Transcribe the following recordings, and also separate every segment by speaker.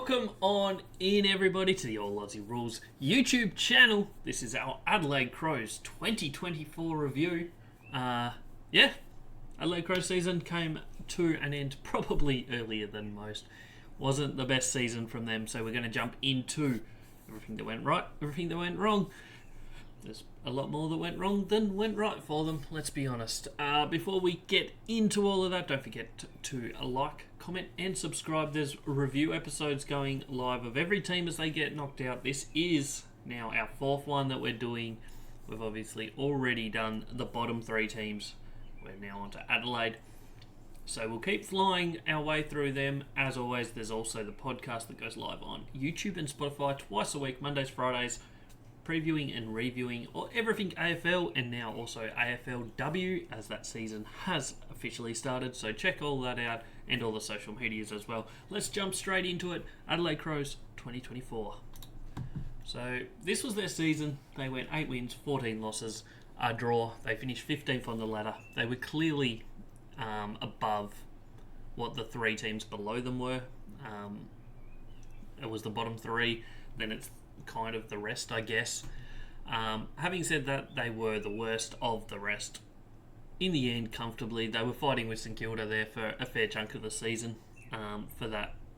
Speaker 1: Welcome on in, everybody, to the All Aussie Rules YouTube channel. This is our Adelaide Crows 2024 review. Adelaide Crows season came to an end probably earlier than most. Wasn't the best season from them, so we're going to jump into everything that went right, everything that went wrong. There's a lot more that went wrong than went right for them, let's be honest. Before we get into all of that, don't forget to like, comment and subscribe. There's review episodes going live of every team as they get knocked out. This is now our fourth one that we're doing. We've obviously already done the bottom three teams. We're now on to Adelaide. So we'll keep flying our way through them. As always, there's also the podcast that goes live on YouTube and Spotify twice a week, Mondays, Fridays, previewing and reviewing or everything AFL, and now also AFLW as that season has officially started. So check all that out and all the social medias as well. Let's jump straight into it. Adelaide Crows 2024. So this was their season. They went 8 wins, 14 losses, a draw. They finished 15th on the ladder. They were clearly above what the three teams below them were. It was the bottom three. Then it's kind of the rest, I guess. Having said that, they were the worst of the rest. In the end, comfortably, they were fighting with St Kilda there for a fair chunk of the season for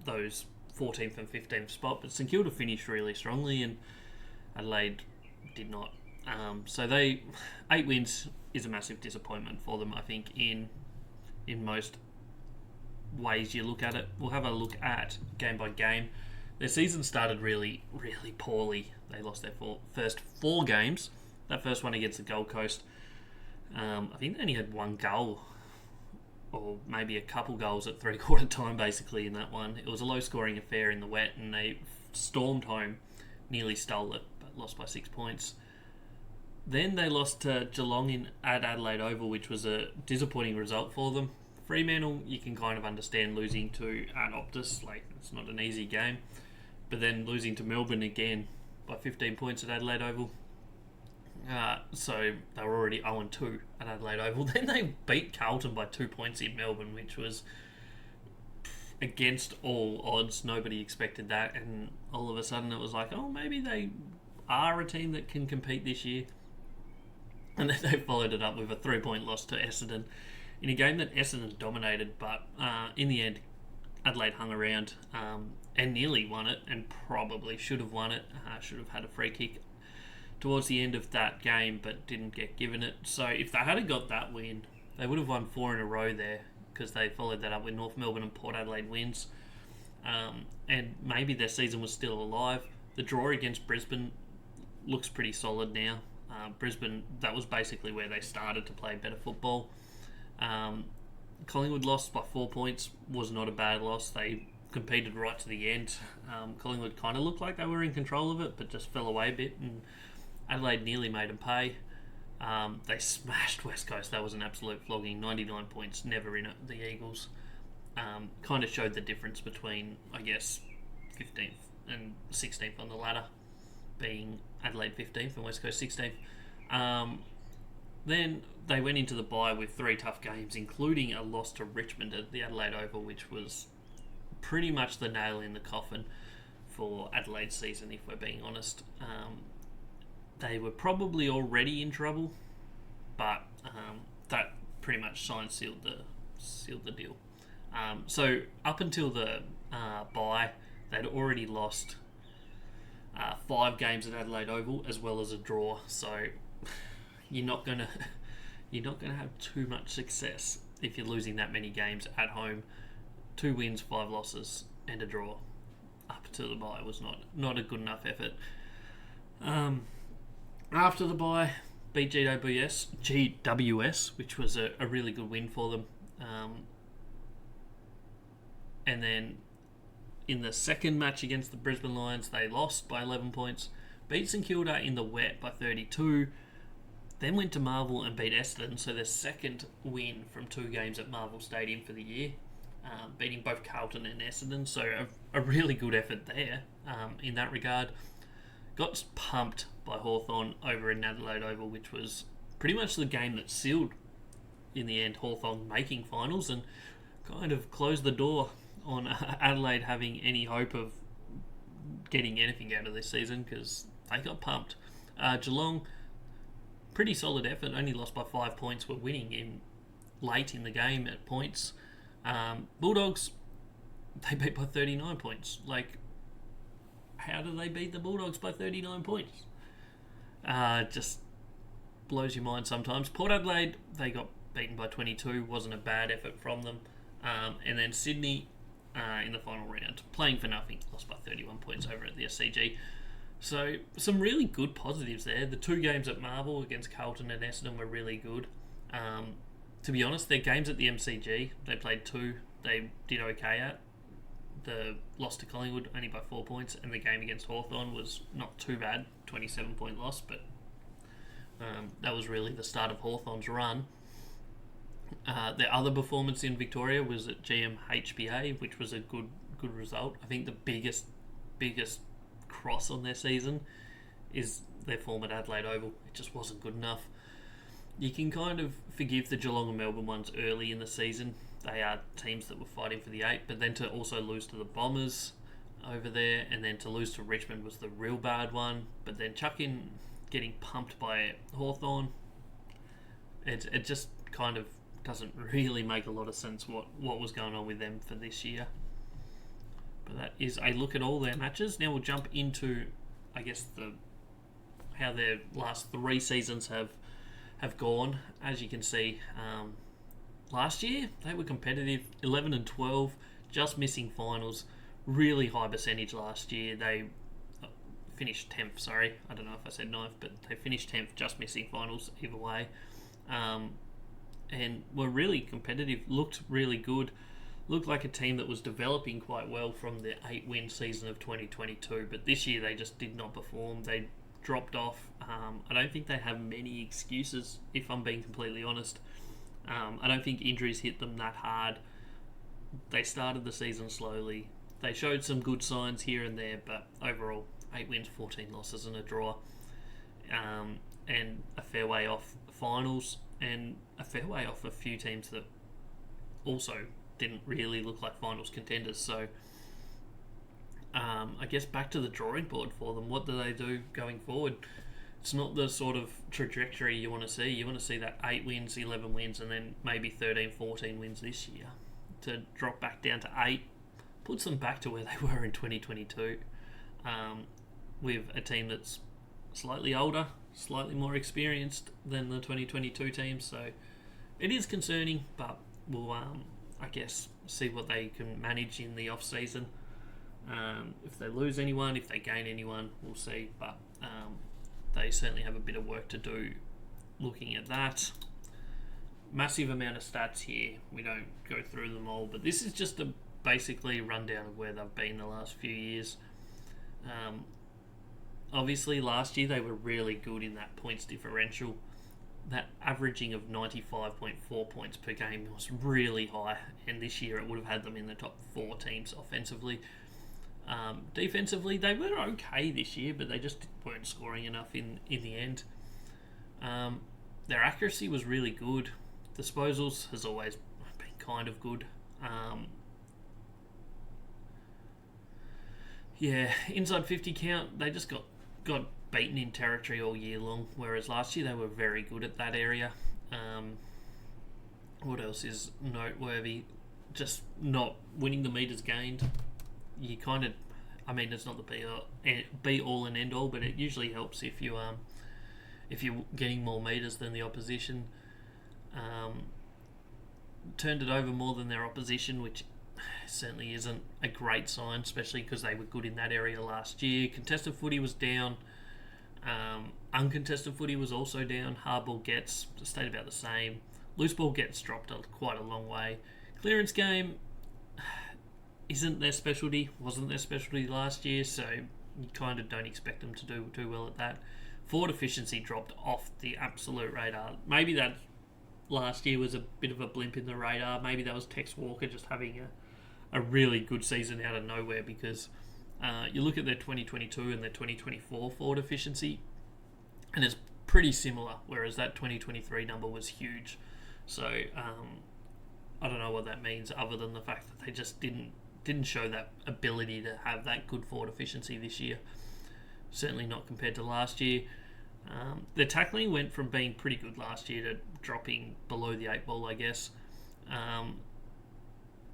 Speaker 1: those 14th and 15th spot. But St Kilda finished really strongly and Adelaide did not. So 8 wins is a massive disappointment for them, I think, in most ways you look at it. We'll have a look at game by game. Their season started really, really poorly. They lost their first 4 games. That first one against the Gold Coast, I think they only had one goal, or maybe a couple goals at three-quarter time, basically, in that one. It was a low-scoring affair in the wet, and they stormed home, nearly stole it, but lost by 6 points. Then they lost to Geelong at Adelaide Oval, which was a disappointing result for them. Fremantle, you can kind of understand losing to at Optus. It's not an easy game. But then losing to Melbourne again by 15 points at Adelaide Oval. So they were already 0-2 at Adelaide Oval. Then they beat Carlton by 2 points in Melbourne, which was against all odds. Nobody expected that. And all of a sudden it was like, oh, maybe they are a team that can compete this year. And then they followed it up with a 3-point loss to Essendon in a game that Essendon dominated. But in the end, Adelaide hung around and nearly won it, and probably should have won it. Should have had a free kick towards the end of that game, but didn't get given it. So if they had got that win, they would have won 4 in a row there, because they followed that up with North Melbourne and Port Adelaide wins. And maybe their season was still alive. The draw against Brisbane looks pretty solid now. Brisbane, that was basically where they started to play better football. Collingwood lost by 4 points, was not a bad loss. They competed right to the end. Collingwood kind of looked like they were in control of it, but just fell away a bit, and Adelaide nearly made them pay. They smashed West Coast. That was an absolute flogging. 99 points, never in it, the Eagles. Kind of showed the difference between, I guess, 15th and 16th on the ladder, being Adelaide 15th and West Coast 16th. Then they went into the bye with 3 tough games, including a loss to Richmond at the Adelaide Oval, which was pretty much the nail in the coffin for Adelaide's season, if we're being honest. They were probably already in trouble, but that pretty much sealed the deal. So up until the bye, they'd already lost 5 games at Adelaide Oval, as well as a draw. So you're not gonna have too much success if you're losing that many games at home. 2 wins, 5 losses, and a draw up to the bye was not a good enough effort. After the bye, beat GWS, which was a really good win for them. And then in the second match against the Brisbane Lions, they lost by 11 points. Beat St Kilda in the wet by 32. Then went to Marvel and beat Essendon, so their second win from 2 games at Marvel Stadium for the year, beating both Carlton and Essendon, so a really good effort there in that regard. Got pumped by Hawthorn over in Adelaide Oval, which was pretty much the game that sealed, in the end, Hawthorn making finals and kind of closed the door on Adelaide having any hope of getting anything out of this season because they got pumped. Geelong, pretty solid effort, only lost by 5 points, were winning in late in the game at points. Bulldogs, they beat by 39 points. Like, how do they beat the Bulldogs by 39 points? Just blows your mind sometimes. Port Adelaide, they got beaten by 22, wasn't a bad effort from them. And then Sydney, in the final round, playing for nothing, lost by 31 points over at the SCG. So some really good positives there. The 2 games at Marvel against Carlton and Essendon were really good. To be honest, their games at the MCG, they played 2, they did okay at. The loss to Collingwood only by 4 points, and the game against Hawthorn was not too bad, 27-point loss, but that was really the start of Hawthorn's run. Their other performance in Victoria was at GMHBA, which was a good result. I think the biggest cross on their season is their form at Adelaide Oval. It just wasn't good enough. You can kind of forgive the Geelong and Melbourne ones early in the season. They are teams that were fighting for the 8, but then to also lose to the Bombers over there, and then to lose to Richmond was the real bad one. But then chuck in getting pumped by Hawthorn, it just kind of doesn't really make a lot of sense what was going on with them for this year. But that is a look at all their matches. Now we'll jump into, I guess, how their last 3 seasons have gone. As you can see, last year they were competitive, 11 and 12, just missing finals. Really high percentage last year. They finished 10th. Sorry, I don't know if I said 9th, but they finished 10th, just missing finals either way. And were really competitive. Looked really good. Looked like a team that was developing quite well from the 8-win season of 2022, but this year they just did not perform. They dropped off. I don't think they have many excuses, if I'm being completely honest. I don't think injuries hit them that hard. They started the season slowly. They showed some good signs here and there, but overall, 8 wins, 14 losses and a draw. And a fair way off finals, and a fair way off a few teams that also didn't really look like finals contenders. So I guess back to the drawing board for them. What do they do going forward? It's not the sort of trajectory you want to see. You want to see that 8 wins, 11 wins, and then maybe 13, 14 wins this year. To drop back down to 8 puts them back to where they were in 2022, with a team that's slightly older, slightly more experienced than the 2022 team. So it is concerning, but we'll, I guess, see what they can manage in the off-season. If they lose anyone, if they gain anyone, we'll see. But they certainly have a bit of work to do looking at that. Massive amount of stats here. We don't go through them all, but this is just a basically rundown of where they've been the last few years. Obviously, last year they were really good in that points differential. That averaging of 95.4 points per game was really high, and this year it would have had them in the top 4 teams offensively. Defensively, they were okay this year, but they just weren't scoring enough in the end. Their accuracy was really good. Disposals has always been kind of good. Inside 50 count, they just got beaten in territory all year long, whereas last year they were very good at that area. What else is noteworthy? Just not winning the metres gained. You kind of, it's not the be all and end all, but it usually helps if you're getting more metres than the opposition. Turned it over more than their opposition, which certainly isn't a great sign, especially because they were good in that area last year. Contested footy was down. Uncontested footy was also down. Hard ball gets stayed about the same. Loose ball gets dropped quite a long way. Clearance game isn't their specialty. Wasn't their specialty last year, so you kind of don't expect them to do too well at that. Forward efficiency dropped off the absolute radar. Maybe that last year was a bit of a blimp in the radar. Maybe that was Tex Walker just having a really good season out of nowhere, because you look at their 2022 and their 2024 forward efficiency, and it's pretty similar, whereas that 2023 number was huge. So I don't know what that means, other than the fact that they just didn't didn't show that ability to have that good forward efficiency this year. Certainly not compared to last year. The tackling went from being pretty good last year to dropping below the 8 ball, I guess.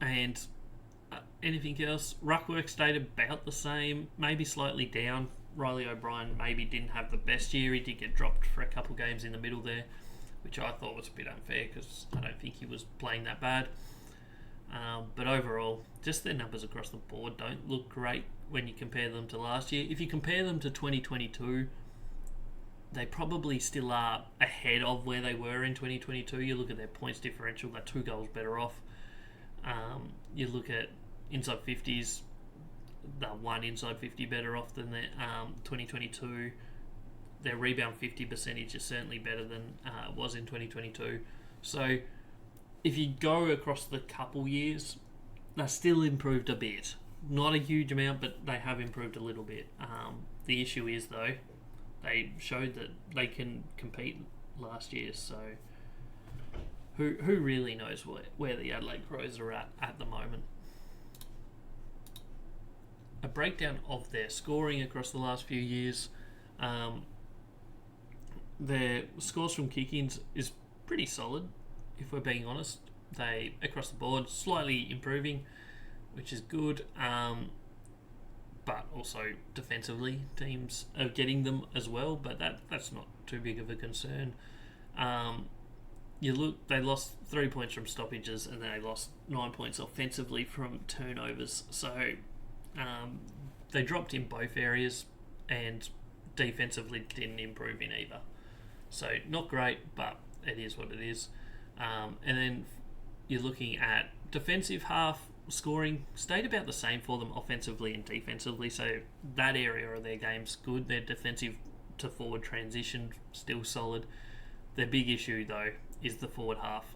Speaker 1: And anything else? Ruckwork stayed about the same, maybe slightly down. Riley O'Brien maybe didn't have the best year. He did get dropped for a couple games in the middle there, which I thought was a bit unfair because I don't think he was playing that bad. But overall, just their numbers across the board don't look great when you compare them to last year. If you compare them to 2022, they probably still are ahead of where they were in 2022. You look at their points differential, they're 2 goals better off. You look at inside 50s, they're 1 inside 50 better off than their 2022. Their rebound 50 percentage is certainly better than it was in 2022. So if you go across the couple years, they're still improved a bit. Not a huge amount, but they have improved a little bit. The issue is, though, they showed that they can compete last year, so who really knows where the Adelaide Crows are at the moment. A breakdown of their scoring across the last few years. Their scores from kick-ins is pretty solid, if we're being honest. They, across the board, slightly improving, which is good. But also defensively, teams are getting them as well, but that's not too big of a concern. They lost 3 points from stoppages, and then they lost 9 points offensively from turnovers. So they dropped in both areas, and defensively didn't improve in either. So not great, but it is what it is. And then you're looking at defensive half scoring stayed about the same for them offensively and defensively, so that area of their game's good. Their defensive to forward transition still solid. Their big issue though is the forward half,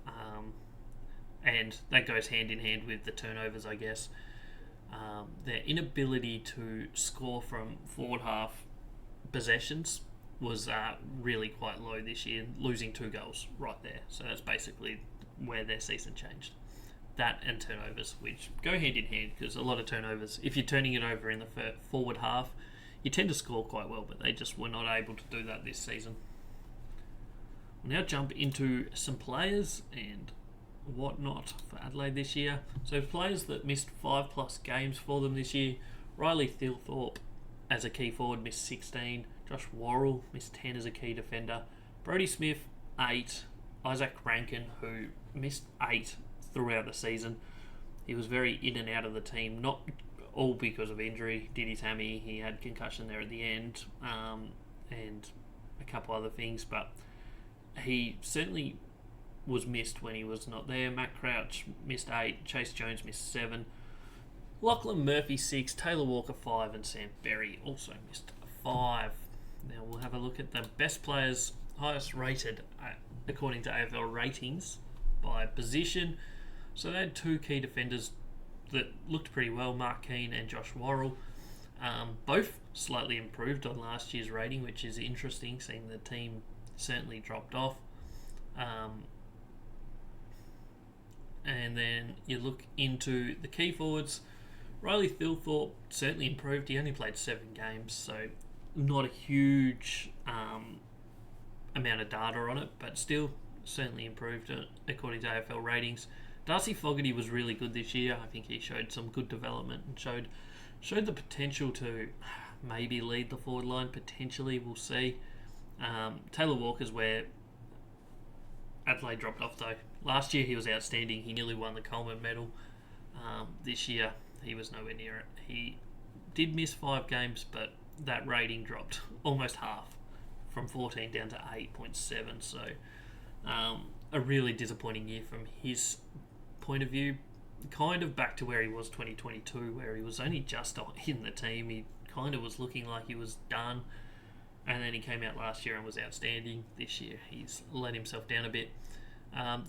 Speaker 1: and that goes hand in hand with the turnovers, I guess. Their inability to score from forward half possessions was really quite low this year, losing 2 goals right there. So that's basically where their season changed. That and turnovers, which go hand in hand, because a lot of turnovers, if you're turning it over in the forward half, you tend to score quite well, but they just were not able to do that this season. We'll now jump into some players and whatnot for Adelaide this year. So players that missed 5+ games for them this year: Riley Thilthorpe as a key forward missed 16, Josh Worrell missed 10 as a key defender, Brodie Smith 8, Isaac Rankin, who missed 8 throughout the season. He was very in and out of the team, not all because of injury. Did his hammy, he had concussion there at the end, and a couple other things, but he certainly was missed when he was not there. Matt Crouch missed 8, Chase Jones missed 7, Lachlan Murphy 6, Taylor Walker 5, and Sam Berry also missed 5. Now we'll have a look at the best players, highest rated according to AFL ratings by position. So they had 2 key defenders that looked pretty well, Mark Keane and Josh Worrell. Both slightly improved on last year's rating, which is interesting, seeing the team certainly dropped off. And then you look into the key forwards. Riley Thilthorpe certainly improved. He only played 7 games, so not a huge amount of data on it, but still certainly improved according to AFL ratings. Darcy Fogarty was really good this year. I think he showed some good development and showed the potential to maybe lead the forward line. Potentially, we'll see. Taylor Walker's where Adelaide dropped off though. Last year he was outstanding. He nearly won the Coleman medal. This year he was nowhere near it. He did miss 5 games, but that rating dropped almost half, from 14 down to 8.7. So a really disappointing year from his point of view. Kind of back to where he was 2022, where he was only just in the team. He kind of was looking like he was done, and then he came out last year and was outstanding. This year he's let himself down a bit.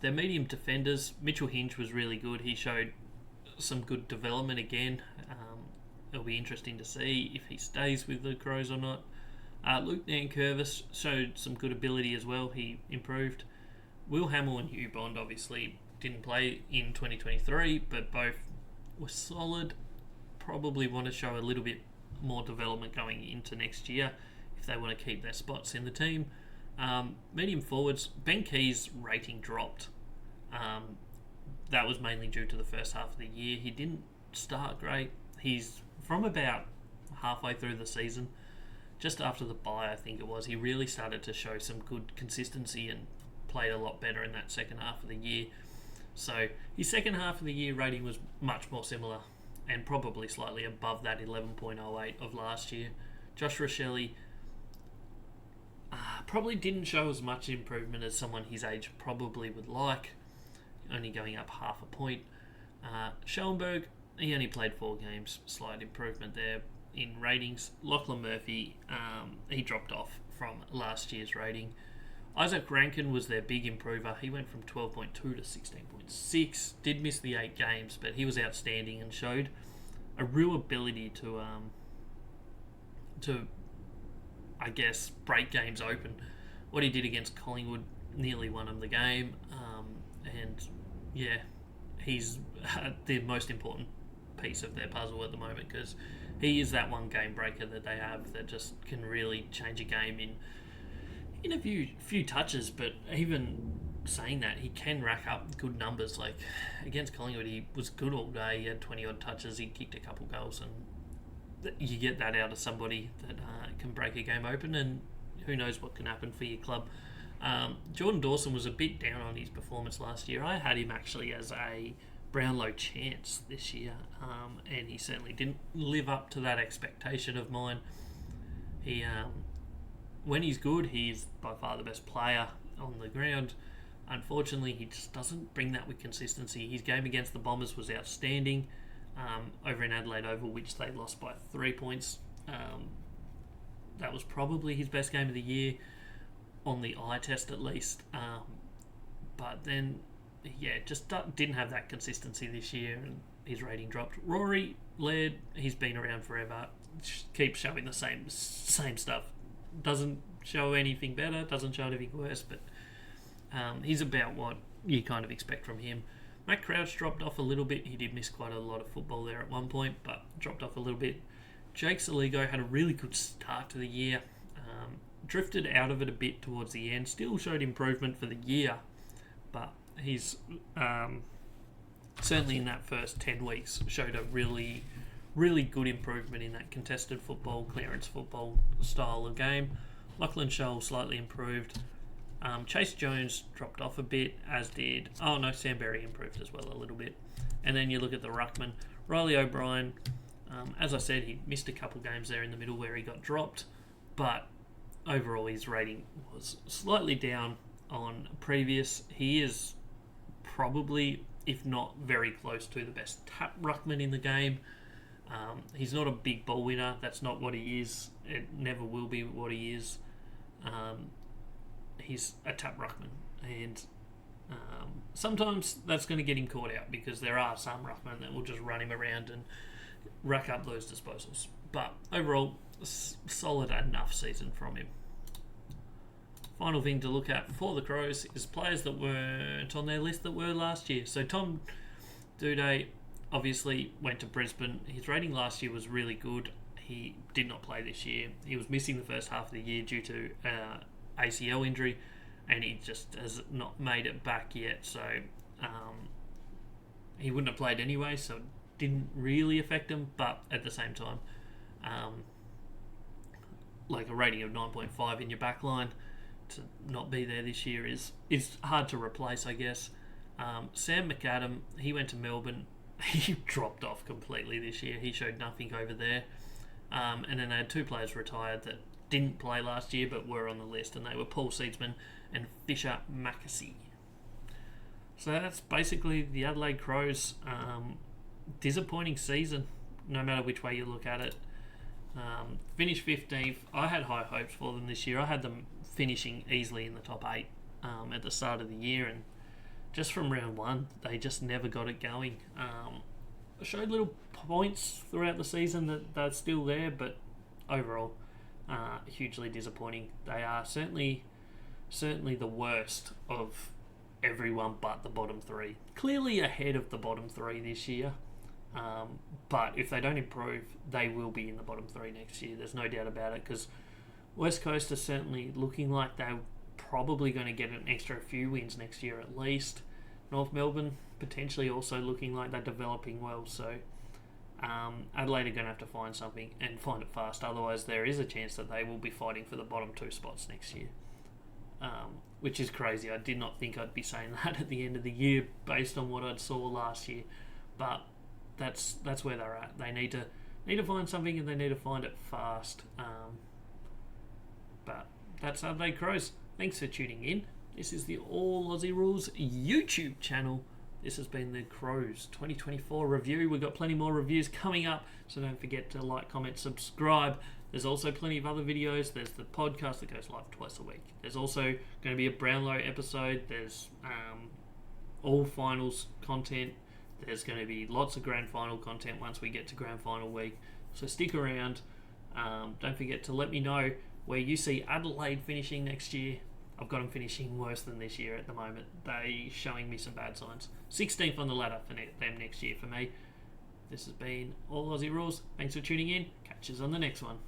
Speaker 1: Their medium defenders, Mitchell Hinge was really good. He showed some good development again. It'll be interesting to see if he stays with the Crows or not. Luke Nankervis showed some good ability as well. He improved. Will Hamill and Hugh Bond obviously didn't play in 2023, but both were solid. Probably want to show a little bit more development going into next year if they want to keep their spots in the team. Medium forwards, Ben Key's rating dropped. That was mainly due to the first half of the year. He didn't start great. He's from about halfway through the season, just after the bye, I think it was, he really started to show some good consistency and played a lot better in that second half of the year. So his second half of the year rating was much more similar and probably slightly above that 11.08 of last year. Josh Rochelle probably didn't show as much improvement as someone his age probably would like, only going up half a point. Schellenberg, he only played 4 games, slight improvement there in ratings. Lachlan Murphy, he dropped off from last year's rating. Isaac Rankin was their big improver. He went from 12.2 to 16.6. Did miss the 8 games, but he was outstanding and showed a real ability to I guess, break games open. What he did against Collingwood nearly won him the game. And yeah, he's the most important piece of their puzzle at the moment, because he is that one game breaker that they have that just can really change a game in a few touches. But even saying that, he can rack up good numbers. Like against Collingwood, he was good all day. He had 20 odd touches. He kicked a couple goals, and you get that out of somebody that can break a game open, and who knows what can happen for your club. Jordan Dawson was a bit down on his performance last year. I had him actually as a Brownlow chance this year, and he certainly didn't live up to that expectation of mine. He, when he's good, he's by far the best player on the ground. Unfortunately, he just doesn't bring that with consistency. His game against the Bombers was outstanding over in Adelaide Oval, which they lost by 3 points. That was probably his best game of the year, on the eye test at least. But then, yeah, just didn't have that consistency this year, and his rating dropped. Rory Laird, he's been around forever, keeps showing the same stuff. Doesn't show anything better, doesn't show anything worse, but he's about what you kind of expect from him. Matt Crouch dropped off a little bit. He did miss quite a lot of football there at one point, but dropped off a little bit. Jake Saligo had a really good start to the year. Drifted out of it a bit towards the end. Still showed improvement for the year, but he's certainly in that first 10 weeks showed a really, really good improvement in that contested football, clearance football style of game. Lachlan Scholl slightly improved. Chase Jones dropped off a bit, as did... Oh no, Sam Berry improved as well a little bit. And then you look at the ruckman. Riley O'Brien, as I said, he missed a couple games there in the middle where he got dropped, but overall his rating was slightly down on previous. He is probably, if not very close to, the best tap ruckman in the game. He's not a big ball winner. That's not what he is. It never will be what he is. He's a tap ruckman, and sometimes that's going to get him caught out, because there are some ruckmen that will just run him around and rack up those disposals. But overall, solid enough season from him. Final thing to look at for the Crows is players that weren't on their list that were last year. So Tom Doedee obviously went to Brisbane. His rating last year was really good. He did not play this year. He was missing the first half of the year due to ACL injury, and he just has not made it back yet. So he wouldn't have played anyway, so it didn't really affect him. But at the same time, like a rating of 9.5 in your back line to not be there this year is hard to replace, I guess. Sam McAdam, he went to Melbourne. He dropped off completely this year. He showed nothing over there. And then they had 2 players retired that didn't play last year but were on the list, and they were Paul Seedsman and Fisher Mackesy. So that's basically the Adelaide Crows. Disappointing season, no matter which way you look at it. Finished 15th. I had high hopes for them this year. I had them finishing easily in the top 8 at the start of the year, and just from round 1 they just never got it going. Showed little points throughout the season that they're still there, but overall hugely disappointing. They are certainly the worst of everyone but the bottom 3. Clearly ahead of the bottom 3 this year, But if they don't improve, they will be in the bottom three next year. There's no doubt about it, because West Coast are certainly looking like they're probably going to get an extra few wins next year at least. North Melbourne potentially also looking like they're developing well. So Adelaide are going to have to find something and find it fast. Otherwise, there is a chance that they will be fighting for the bottom two spots next year. Which is crazy. I did not think I'd be saying that at the end of the year based on what I saw last year. But that's where they're at. They need to find something, and they need to find it fast. But that's Adelaide Crows. Thanks for tuning in. This is the All Aussie Rules YouTube channel. This has been the Crows 2024 review. We've got plenty more reviews coming up, so don't forget to like, comment, subscribe. There's also plenty of other videos. There's the podcast that goes live twice a week. There's also going to be a Brownlow episode. There's all finals content. There's going to be lots of grand final content once we get to grand final week. So stick around. Don't forget to let me know where you see Adelaide finishing next year. I've got them finishing worse than this year at the moment. They're showing me some bad signs. 16th on the ladder for them next year for me. This has been All Aussie Rules. Thanks for tuning in. Catch us on the next one.